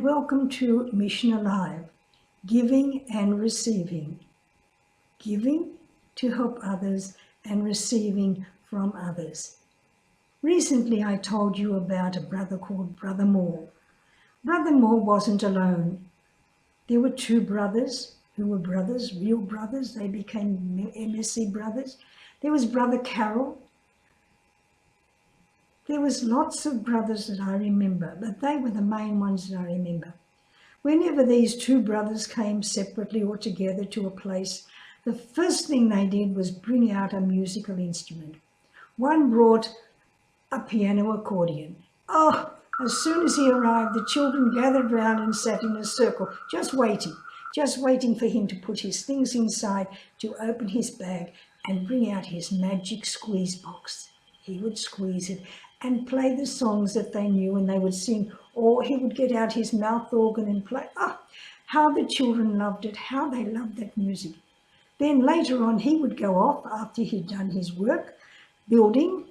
and welcome to Mission Alive, giving and receiving. Giving to help others and receiving from others. Recently I told you about a brother called Brother Moore. Brother Moore wasn't alone. There were two brothers who were brothers, real brothers. They became MSC brothers. There was Brother Carol. There was lots of brothers that I remember, but they were the main ones that I remember. Whenever these two brothers came separately or together to a place, the first thing they did was bring out a musical instrument. One brought a piano accordion. Oh, as soon as he arrived, the children gathered round and sat in a circle, just waiting for him to put his things inside, to open his bag and bring out his magic squeeze box. He would squeeze it and play the songs that they knew, and they would sing, or he would get out his mouth organ and play. Oh, how the children loved it, how they loved that music. Then later on, he would go off after he'd done his work, building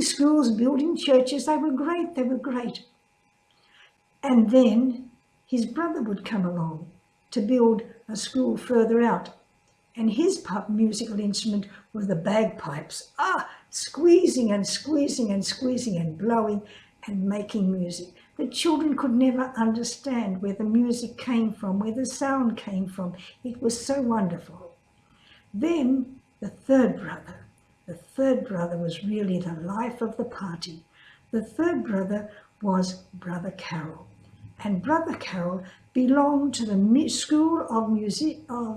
schools, building churches. They were great. And then his brother would come along to build a school further out. And his musical instrument were the bagpipes. Squeezing and blowing and making music. The children could never understand where the music came from, where the sound came from. It was so wonderful. Then the third brother was really the life of the party. The third brother was Brother Carol. And Brother Carol belonged to the School of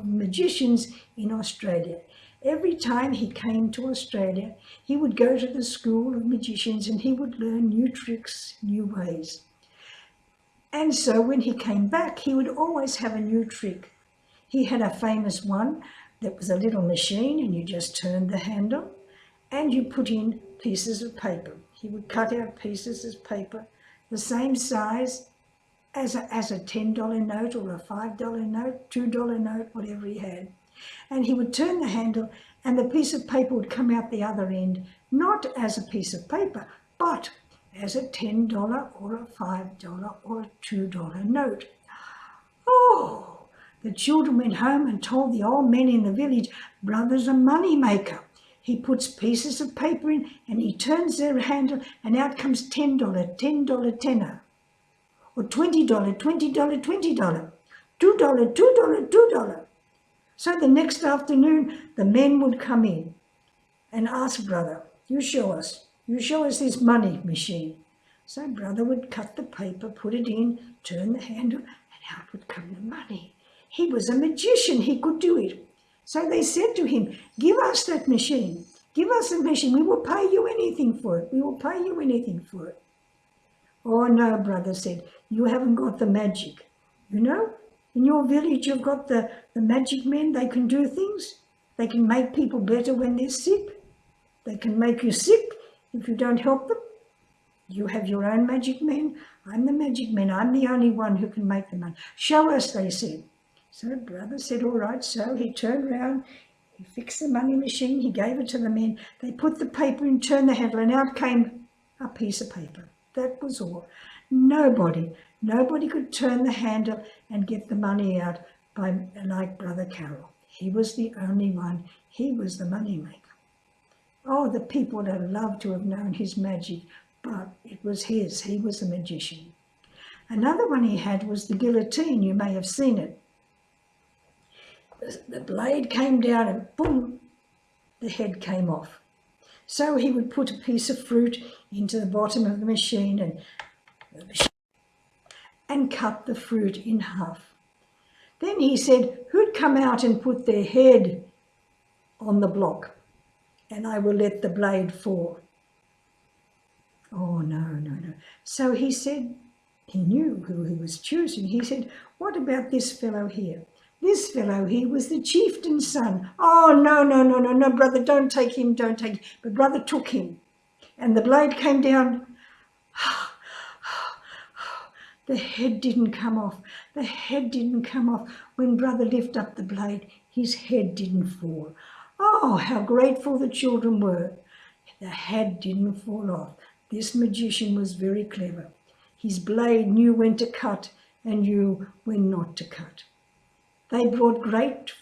Magicians in Australia. Every time he came to Australia, he would go to the School of Magicians and he would learn new tricks, new ways. And so when he came back, he would always have a new trick. He had a famous one that was a little machine, and you just turned the handle and you put in pieces of paper. He would cut out pieces of paper the same size as a $10 note or a $5 note, $2 note, whatever he had. And he would turn the handle and the piece of paper would come out the other end, not as a piece of paper, but as a $10 or a $5 or a $2 note. Oh, the children went home and told the old men in the village, Brother's a money maker. He puts pieces of paper in and he turns their handle and out comes $10 tenner. Or $20, $20, $2. So the next afternoon, the men would come in and ask Brother, you show us this money machine. So Brother would cut the paper, put it in, turn the handle, and out would come the money. He was a magician, he could do it. So they said to him, give us that machine. Give us the machine, we will pay you anything for it. We will pay you anything for it. Oh no, Brother said, you haven't got the magic. You know, in your village you've got the magic men, they can do things. They can make people better when they're sick. They can make you sick if you don't help them. You have your own magic men. I'm the magic man. I'm the only one who can make them money. Show us, they said. So Brother said, all right. So he turned around, he fixed the money machine, he gave it to the men. They put the paper in, turned the handle, and out came a piece of paper. That was all. Nobody could turn the handle and get the money out like Brother Carol. He was the only one. He was the money maker. Oh, the people would have loved to have known his magic, but it was his. He was a magician. Another one he had was the guillotine. You may have seen it. The blade came down and boom, the head came off. So he would put a piece of fruit into the bottom of the machine and cut the fruit in half. Then he said, who'd come out and put their head on the block, and I will let the blade fall. Oh, no. So he said, he knew who he was choosing. He said, what about this fellow here? This fellow here was the chieftain's son. Oh, no, Brother, don't take him. But Brother took him, and the blade came down. The head didn't come off. When Brother lifted up the blade, his head didn't fall. Oh, how grateful the children were. The head didn't fall off. This magician was very clever. His blade knew when to cut and you when not to cut. They brought great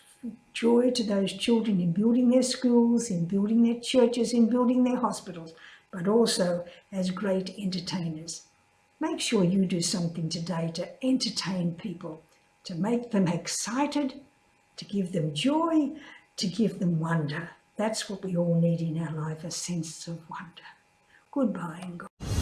joy to those children in building their schools, in building their churches, in building their hospitals, but also as great entertainers. Make sure you do something today to entertain people, to make them excited, to give them joy, to give them wonder. That's what we all need in our life, a sense of wonder. Goodbye and God.